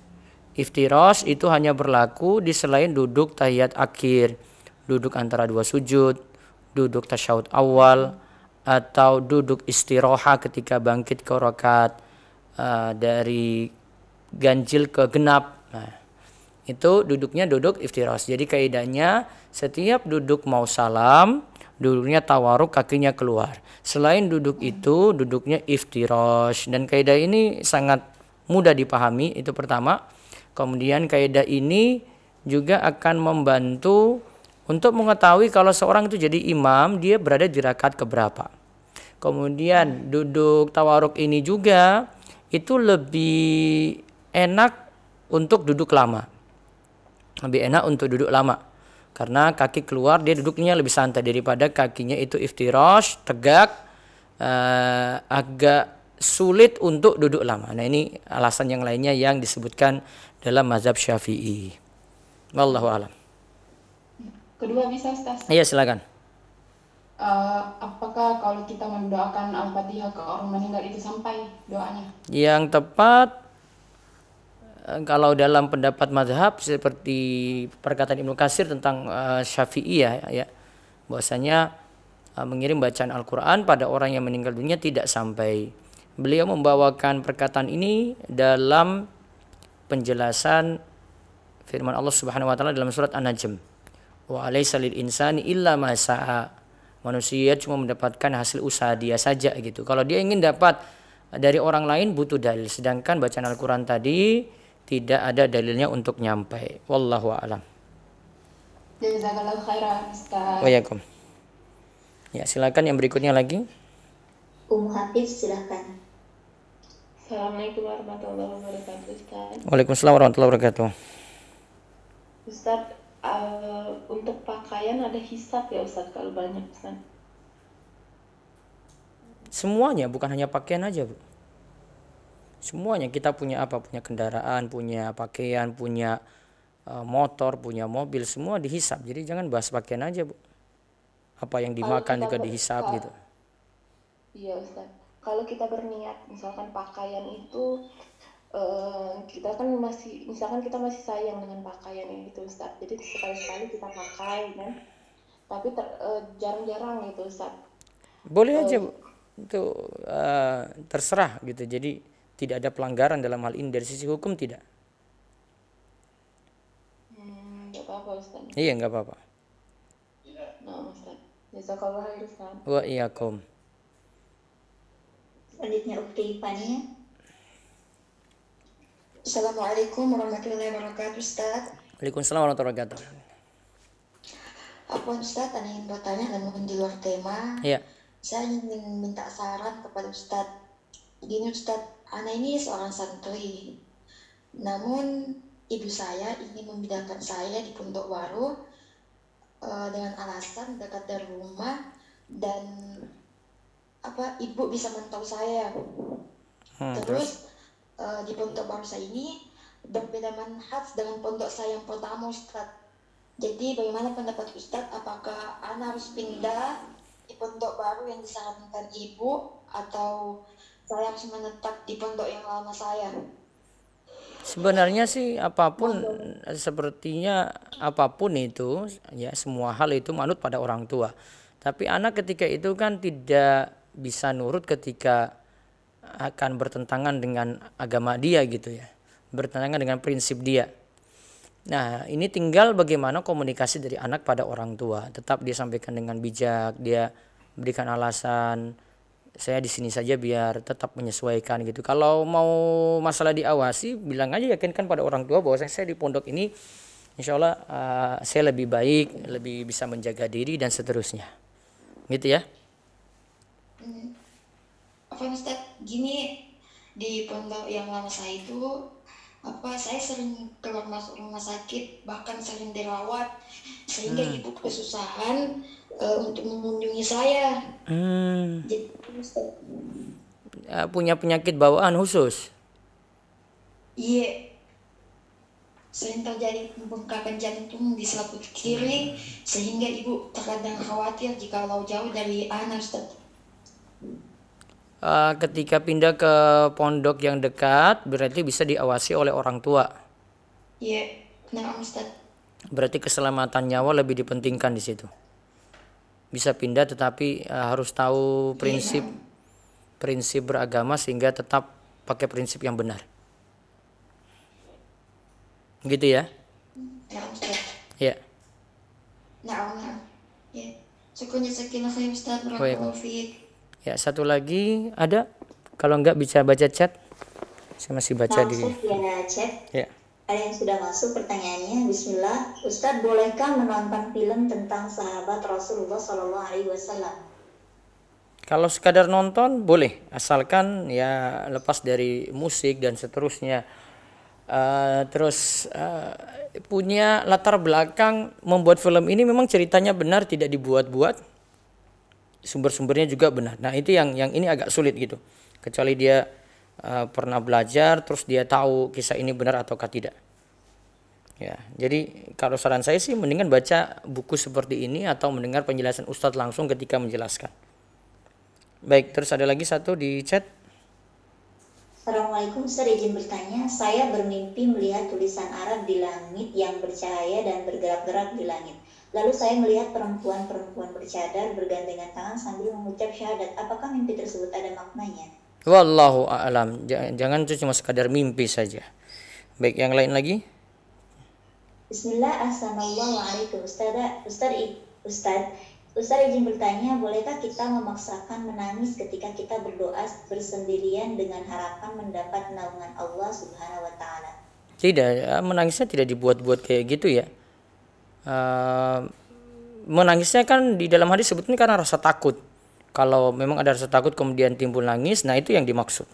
Iftirash itu hanya berlaku di selain duduk tahiyat akhir, duduk antara dua sujud, duduk tasyahud awal, atau duduk istiraha ketika bangkit ke rakaat dari ganjil ke genap. Nah, itu duduknya duduk iftirash. Jadi kaidahnya setiap duduk mau salam, duduknya tawaruk, kakinya keluar. Selain duduk itu, duduknya iftirash. Dan kaidah ini sangat mudah dipahami, itu pertama. Kemudian kaidah ini juga akan membantu untuk mengetahui kalau seorang itu jadi imam, dia berada di rakaat keberapa. Kemudian duduk tawaruk ini juga itu lebih enak untuk duduk lama. Lebih enak untuk duduk lama. Karena kaki keluar, dia duduknya lebih santai daripada kakinya itu iftirash, tegak, agak sulit untuk duduk lama. Nah, ini alasan yang lainnya yang disebutkan dalam mazhab Syafi'i. Wallahu a'lam. Kedua bisa Ustaz. Iya, silakan. Apakah kalau kita mendoakan Al-Fatihah ke orang meninggal itu sampai doanya? Yang tepat kalau dalam pendapat mazhab seperti perkataan Ibnu Katsir tentang Syafi'i ya, bahwasanya mengirim bacaan Al-Qur'an pada orang yang meninggal dunia tidak sampai. Beliau membawakan perkataan ini dalam penjelasan firman Allah Subhanahu wa taala dalam surat An-Najm. Wa alaysa lil insani illa ma sa'a. Manusia cuma mendapatkan hasil usaha dia saja gitu. Kalau dia ingin dapat dari orang lain butuh dalil, sedangkan bacaan Al-Qur'an tadi tidak ada dalilnya untuk nyampai. Wallahu a'lam. Jazakallahu khairan Ustaz. Waalaikum. Ya, silakan yang berikutnya lagi. Hafiz, silakan. Assalamualaikum warahmatullahi wabarakatuh, Ustaz. Waalaikumsalam warahmatullahi wabarakatuh. Ustaz, untuk pakaian ada hisab ya Ustaz kalau banyak Ustaz? Semuanya, bukan hanya pakaian aja, Bu. Semuanya, kita punya apa? Punya kendaraan, punya pakaian, punya motor, punya mobil, semua dihisab. Jadi jangan bahas pakaian aja, Bu. Apa yang dimakan juga dihisab gitu. Iya Ustaz. Kalau kita berniat misalkan pakaian itu kita kan masih, misalkan kita masih sayang dengan pakaian itu Ustaz. Jadi sekali-sekali kita pakai kan. Tapi jarang-jarang gitu Ustaz. Boleh aja, Bu. Itu terserah gitu. Jadi tidak ada pelanggaran dalam hal ini dari sisi hukum, tidak. Enggak apa-apa Ustaz. Iya, enggak apa-apa. Nah Ustaz. Jazakallahu khairan Ustaz. Wa iyyakum. Selanjutnya Ukti Fania. Assalamualaikum warahmatullahi wabarakatuh Ustaz. Waalaikumsalam warahmatullahi wabarakatuh. Apa Ustaz, Ana ingin bertanya namun di luar tema. Iya. Saya ingin minta saran kepada Ustaz. Gini Ustaz, Ana ini seorang santri. Namun ibu saya ingin membedakan saya di Pondok Baru dengan alasan dekat dari rumah dan ibu bisa mantau saya. Terus di Pondok Baru saya ini berbeda manhaj dengan pondok saya yang pertama Ustaz. Jadi bagaimana pendapat Ustaz, apakah Ana harus pindah di pondok baru yang disarankan ibu atau saya harus menetap di pondok yang lama saya? Sebenarnya sih apapun, sepertinya apapun itu ya, semua hal itu manut pada orang tua. Tapi anak ketika itu kan tidak bisa nurut ketika akan bertentangan dengan agama dia gitu ya, bertentangan dengan prinsip dia. Nah, ini tinggal bagaimana komunikasi dari anak pada orang tua. Tetap dia sampaikan dengan bijak, dia berikan alasan, saya di sini saja biar tetap menyesuaikan gitu. Kalau mau masalah diawasi, bilang aja, yakinkan pada orang tua bahwa saya di pondok ini insya Allah saya lebih baik, lebih bisa menjaga diri dan seterusnya. Gitu ya. Apa Ustaz, gini, di pondok yang lama saya itu saya sering keluar masuk rumah sakit, bahkan sering dirawat sehingga ibu kesusahan untuk mengunjungi saya. Jadi Ustaz, punya penyakit bawaan khusus? iya, sering terjadi pembengkakan jantung di selaput kiri sehingga ibu terkadang khawatir jikalau jauh dari anak Ustaz. Ketika pindah ke pondok yang dekat berarti bisa diawasi oleh orang tua. Iya, benar Ustaz. Berarti keselamatan nyawa lebih dipentingkan di situ. Bisa pindah tetapi harus tahu prinsip beragama sehingga tetap pakai prinsip yang benar. Gitu ya? Nah Ustaz. Ya. Nah, ya. Syukur jazakallah khair Ustaz. Barakallahu fiik. Ya, satu lagi ada? Kalau enggak bisa baca chat. Saya masih baca Nah, di Ustaz, ya chat. ya. Ada yang sudah masuk pertanyaannya. Bismillah, Ustadz bolehkah menonton film tentang sahabat Rasulullah Shallallahu Alaihi Wasallam? Kalau sekadar nonton boleh, asalkan ya lepas dari musik dan seterusnya. Terus punya latar belakang membuat film ini memang ceritanya benar, tidak dibuat-buat. Sumber-sumbernya juga benar. Nah, itu yang ini agak sulit gitu. Kecuali dia pernah belajar, terus dia tahu kisah ini benar ataukah tidak. Ya, jadi kalau saran saya sih mendingan baca buku seperti ini atau mendengar penjelasan Ustadz langsung ketika menjelaskan. Baik, terus ada lagi satu di chat. Assalamualaikum, Ustaz, izin bertanya. Saya bermimpi melihat tulisan Arab di langit yang bercahaya dan bergerak-gerak di langit. Lalu saya melihat perempuan-perempuan bercadar bergandengan tangan sambil mengucap syahadat. Apakah mimpi tersebut ada maknanya? Wallahu a'lam. Jangan itu cuma sekadar mimpi saja. Baik, yang lain lagi. Bismillah, assalamualaikum Ustaz izin bertanya, bolehkah kita memaksakan menangis ketika kita berdoa bersendirian dengan harapan mendapat naungan Allah Subhanahu wa Ta'ala? Tidak, menangisnya tidak dibuat-buat kayak gitu ya. Menangisnya kan di dalam hadis sebetulnya karena rasa takut. Kalau memang ada rasa takut kemudian timbul nangis, nah itu yang dimaksud.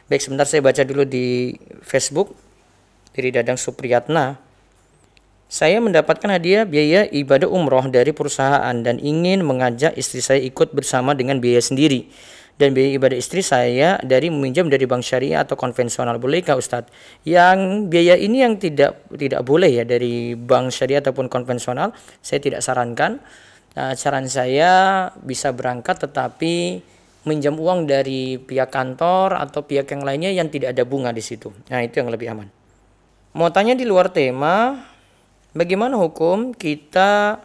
Baik, sebentar saya baca dulu di Facebook dari Dadang Supriyatna. Saya mendapatkan hadiah biaya ibadah umroh dari perusahaan dan ingin mengajak istri saya ikut bersama dengan biaya sendiri. Dan biaya ibadah istri saya dari meminjam dari bank syariah atau konvensional. Bolehkah Ustadz? Yang biaya ini yang tidak boleh ya, dari bank syariah ataupun konvensional, saya tidak sarankan. Saran saya bisa berangkat tetapi minjam uang dari pihak kantor atau pihak yang lainnya yang tidak ada bunga di situ. Nah, itu yang lebih aman. Mau tanya di luar tema, bagaimana hukum kita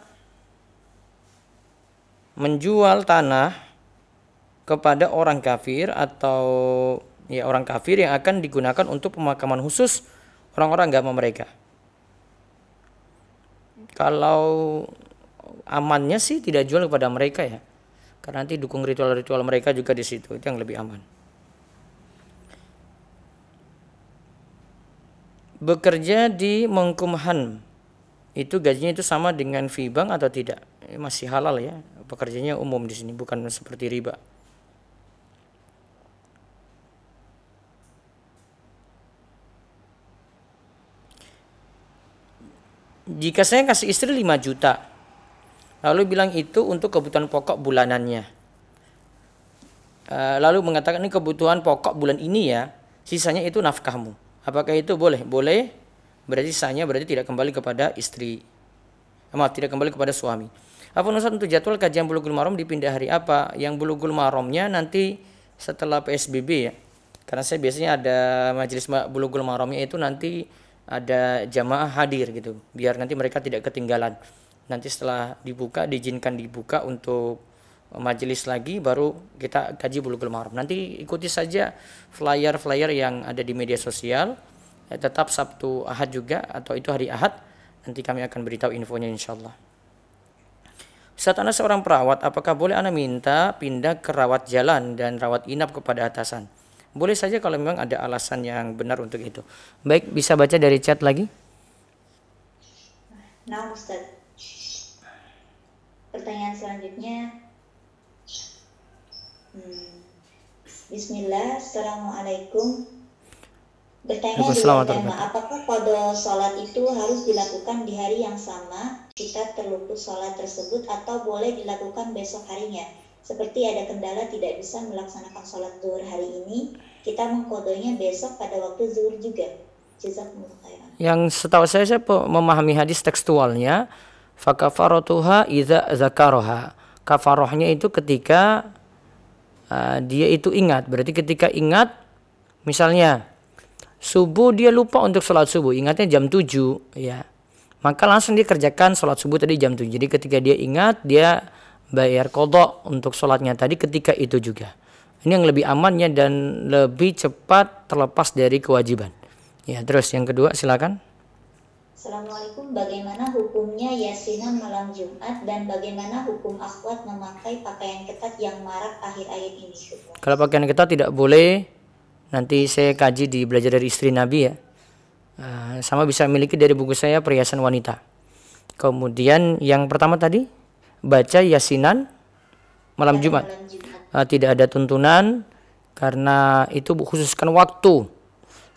menjual tanah kepada orang kafir atau ya orang kafir yang akan digunakan untuk pemakaman khusus orang-orang agama mereka? Kalau amannya sih tidak jual kepada mereka ya, karena nanti dukung ritual-ritual mereka juga di situ, itu yang lebih aman. Bekerja di Mengkumhan itu gajinya itu sama dengan fee bank atau tidak? Masih halal ya, pekerjanya umum di sini, bukan seperti riba. Jika saya kasih istri 5 juta, lalu bilang itu untuk kebutuhan pokok bulanannya, lalu mengatakan ini kebutuhan pokok bulan ini ya, sisanya itu nafkahmu, apakah itu boleh? Boleh. Berarti sisanya berarti tidak kembali kepada istri. Tidak kembali kepada suami. Apa Ustaz, untuk jadwal kajian Bulughul Maram dipindah hari apa? Yang Bulughul Maramnya nanti setelah PSBB ya. Karena saya biasanya ada majelis Bulughul Maramnya itu nanti ada jamaah hadir gitu. Biar nanti mereka tidak ketinggalan. Nanti setelah diizinkan dibuka untuk majelis lagi, baru kita kaji Bulughul Maram. Nanti ikuti saja flyer-flyer yang ada di media sosial. Tetap Sabtu Ahad juga, atau itu hari Ahad, nanti kami akan beritahu infonya insyaallah. Ustaz, Anda seorang perawat, apakah boleh Anda minta pindah ke rawat jalan dan rawat inap kepada atasan? Boleh saja kalau memang ada alasan yang benar untuk itu. Baik, bisa baca dari chat lagi. Nah Ustaz, pertanyaan selanjutnya. Bismillah, assalamualaikum. Bertanya di luar tema, apakah qada sholat itu harus dilakukan di hari yang sama kita terluput sholat tersebut atau boleh dilakukan besok harinya? Seperti ada kendala tidak bisa melaksanakan sholat zuhur hari ini, kita mengkodonya besok pada waktu zuhur juga. Jazakumullah khairan. Yang setahu saya memahami hadis tekstualnya, fakafaratuha idza zakaroha. Kafarohnya itu ketika dia itu ingat. Berarti ketika ingat, misalnya subuh dia lupa untuk sholat subuh, ingatnya jam 7 ya, maka langsung dia kerjakan sholat subuh tadi jam 7. Jadi ketika dia ingat, dia bayar qadha untuk sholatnya tadi ketika itu juga. Ini yang lebih amannya dan lebih cepat terlepas dari kewajiban ya. Terus yang kedua silakan. Assalamualaikum, bagaimana hukumnya yasinan malam Jumat dan bagaimana hukum akhwat memakai pakaian ketat yang marak akhir ayat ini? Kalau pakaian ketat tidak boleh, nanti saya kaji di belajar dari istri Nabi ya. Sama bisa miliki dari buku saya perhiasan wanita. Kemudian yang pertama tadi baca yasinan malam Jumat. Tidak ada tuntunan karena itu khususkan waktu.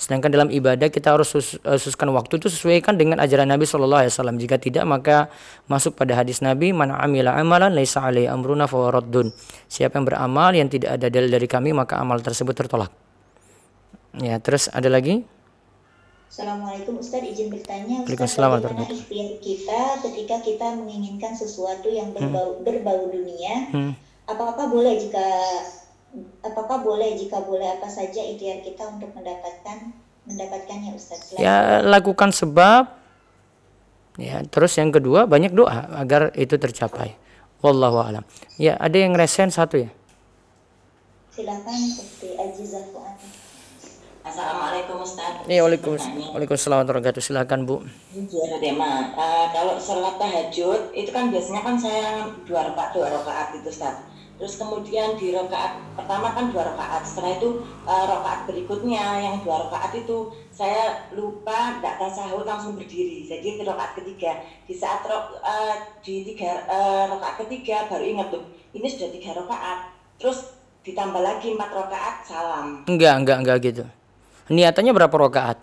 Sedangkan dalam ibadah kita harus khususkan waktu itu sesuaikan dengan ajaran Nabi SAW. Jika tidak maka masuk pada hadis Nabi, man amila amalan laisa alaihi amruna fahuwa raddun. Siapa yang beramal yang tidak ada dalil dari kami maka amal tersebut tertolak. Ya, terus ada lagi? Assalamualaikum Ustaz, izin bertanya Ustaz, Waalaikumsalam. bagaimana ikhtiar kita ketika kita menginginkan sesuatu yang berbau dunia? Apakah boleh jika boleh apa saja ikhtiar kita untuk mendapatkannya Ustaz? Ya, lakukan sebab. Ya, terus yang kedua banyak doa agar itu tercapai. Wallahu a'lam. Ya, ada yang resen satu ya? Silakan Ustaz Azizafu. Assalamualaikum Ustaz. Waalaikumsalam warahmatullahi wabarakatuh. Silakan Bu. Kalau sholat tahajud itu kan biasanya kan saya 2 rakaat itu Ustaz. Terus kemudian di rakaat pertama kan 2 rakaat, setelah itu rakaat berikutnya yang 2 rakaat itu saya lupa tidak tasahud langsung berdiri. Jadi di rakaat ketiga, di saat rakaat ketiga baru ingat tuh ini sudah 3 rakaat. Terus ditambah lagi 4 rakaat salam. Enggak gitu. Niatannya berapa rakaat?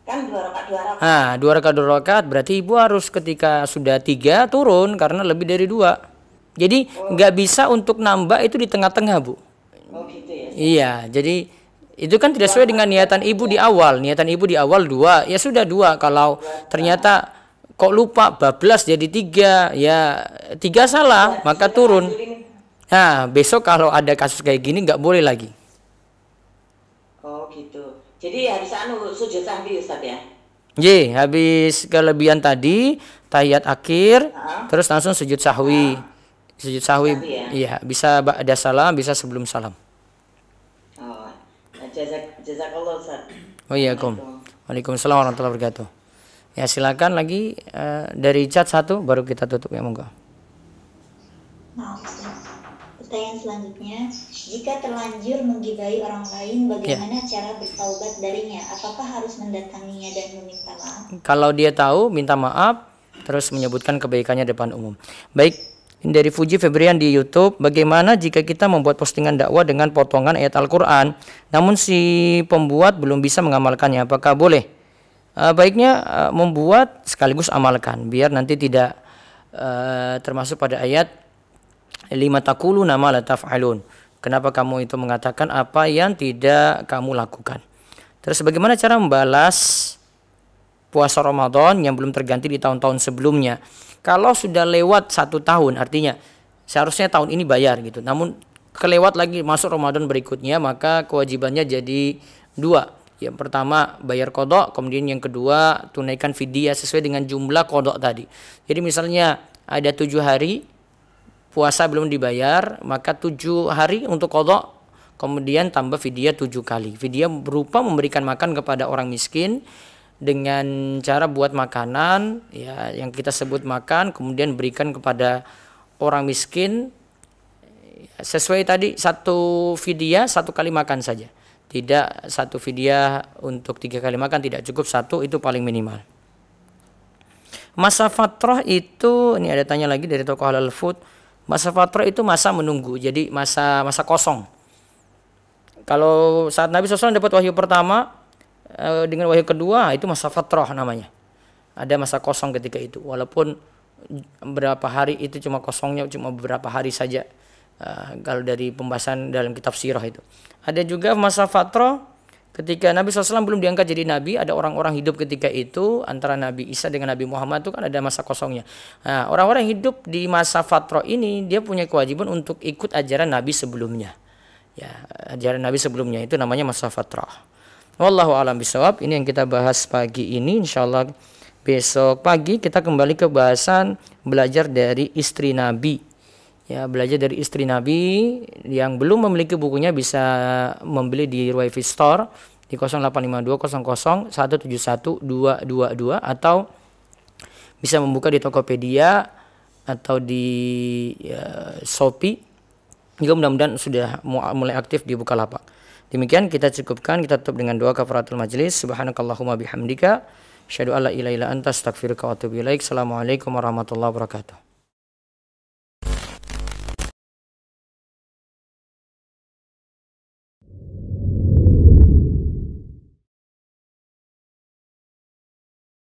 Kan 2 rakaat. 2 rakaat berarti ibu harus ketika sudah 3 turun karena lebih dari 2. Jadi nggak bisa untuk nambah itu di tengah-tengah Bu. Oh gitu ya. Iya, jadi itu kan tidak sesuai dengan niatan ibu di awal. Niatan ibu di awal 2, ya sudah 2. Kalau ternyata kok lupa bablas jadi 3, ya 3 salah maka turun. Nah besok kalau ada kasus kayak gini nggak boleh lagi. Oh gitu. Jadi harus sujud sahwi Ustaz ya? Habis kelebihan tadi tahiyat akhir, terus langsung sujud sahwi. Sujud sahwi, ya? Iya, bisa ba'da salam, bisa sebelum salam. Oh, jazakallah Ustaz. Waalaikumsalam warahmatullahi wabarakatuh. Ya silakan lagi dari chat satu, baru kita tutup ya monggo. Maaf Ustaz. Pertanyaan selanjutnya, jika terlanjur menggibahi orang lain, bagaimana cara bertaubat darinya? Apakah harus mendatanginya dan meminta maaf? Kalau dia tahu, minta maaf, terus menyebutkan kebaikannya depan umum. Baik, ini dari Fuji Febrian di YouTube. Bagaimana jika kita membuat postingan dakwah dengan potongan ayat Al-Quran, namun si pembuat belum bisa mengamalkannya? Apakah boleh? Baiknya membuat sekaligus amalkan, biar nanti tidak termasuk pada ayat lima taquluna ma la taf'alun. Kenapa kamu itu mengatakan apa yang tidak kamu lakukan? Terus bagaimana cara membalas puasa Ramadan yang belum terganti di tahun-tahun sebelumnya? Kalau sudah lewat 1 tahun, artinya seharusnya tahun ini bayar gitu. Namun kelewat lagi masuk Ramadan berikutnya, maka kewajibannya jadi 2. Yang pertama bayar qadha, kemudian yang kedua tunaikan fidyah sesuai dengan jumlah qadha tadi. Jadi misalnya ada 7 hari puasa belum dibayar, maka 7 hari untuk qadha, kemudian tambah fidyah 7 kali. Fidyah berupa memberikan makan kepada orang miskin dengan cara buat makanan ya yang kita sebut makan, kemudian berikan kepada orang miskin sesuai tadi 1 fidyah 1 kali makan saja. Tidak 1 fidyah untuk 3 kali makan, tidak cukup 1, itu paling minimal. Masa fatrah itu, ini ada tanya lagi dari tokoh Halal Food. Masa fatrah itu masa menunggu, jadi masa kosong. Kalau saat Nabi SAW dapat wahyu pertama dengan wahyu kedua, itu masa fatrah namanya. Ada masa kosong ketika itu, walaupun berapa hari itu cuma kosongnya cuma beberapa hari saja. Kalau dari pembahasan dalam kitab sirah itu. Ada juga masa fatrah ketika Nabi SAW belum diangkat jadi Nabi, ada orang-orang hidup ketika itu antara Nabi Isa dengan Nabi Muhammad itu kan ada masa kosongnya. Nah, orang-orang hidup di masa fatrah ini dia punya kewajiban untuk ikut ajaran Nabi sebelumnya. Ya, ajaran Nabi sebelumnya itu namanya masa fatrah. Wallahu a'lam bishawab. Ini yang kita bahas pagi ini. Insyaallah besok pagi kita kembali ke bahasan belajar dari istri Nabi. Ya, belajar dari istri Nabi. Yang belum memiliki bukunya bisa membeli di Ruwaifi Store di 085200171222 atau bisa membuka di Tokopedia atau di Shopee. Juga mudah-mudahan sudah mulai aktif di Bukalapak. Demikian kita cukupkan, kita tutup dengan doa kafaratul majlis. Subhanakallahumma bihamdika asyhadu alla ilaha illa anta astaghfiruka wa atubu ilaik. Assalamualaikum warahmatullahi wabarakatuh.